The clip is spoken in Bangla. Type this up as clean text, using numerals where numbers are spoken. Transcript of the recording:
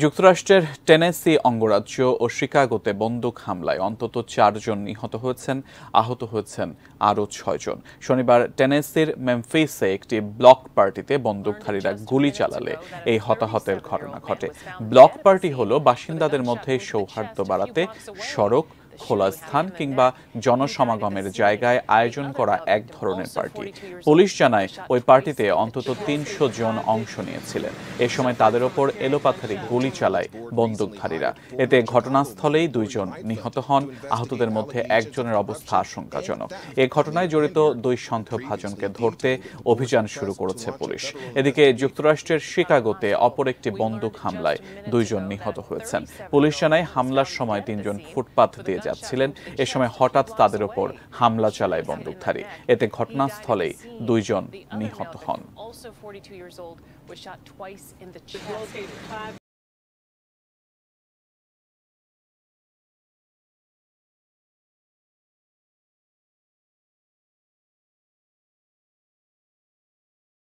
যুক্তরাষ্ট্রের টেনেসি অঙ্গরাজ্য ও শিকাগোতে বন্দুক হামলায় অন্তত 4 জন নিহত হয়েছেন, আহত হয়েছেন আরও 6 জন। শনিবার টেনেসির মেমফিসে একটি ব্লক পার্টিতে বন্দুকধারীরা গুলি চালালে এই হতাহতের ঘটনা ঘটে। ব্লক পার্টি হল বাসিন্দাদের মধ্যে সৌহার্দ্য বাড়াতে সড়ক, খোলা স্থান কিংবা জনসমাগমের জায়গায় আয়োজন করা এক ধরনের পার্টি। পুলিশ জানায় ওই পার্টিতে অন্তত 300 জন অংশ নিয়েছিলেন। এ সময় তাদের ওপর এলোপাথারি গুলি চালায় বন্দুকধারীরা। এতে ঘটনাস্থলেই 2 জন নিহত হন, আহতদের মধ্যে একজনের অবস্থা আশঙ্কাজনক। এ ঘটনায় জড়িত 2 সন্দেহভাজনকে ধরতে অভিযান শুরু করেছে পুলিশ। এদিকে যুক্তরাষ্ট্রের শিকাগোতে অপর একটি বন্দুক হামলায় 2 জন নিহত হয়েছেন। পুলিশ জানায় হামলার সময় 3 জন ফুটপাথ দিয়ে যাচ্ছিলেন। এ সময় হঠাৎ তাদের ওপর হামলা চালায় বন্দুকধারী। এতে ঘটনাস্থলেই 2 জন নিহত হন।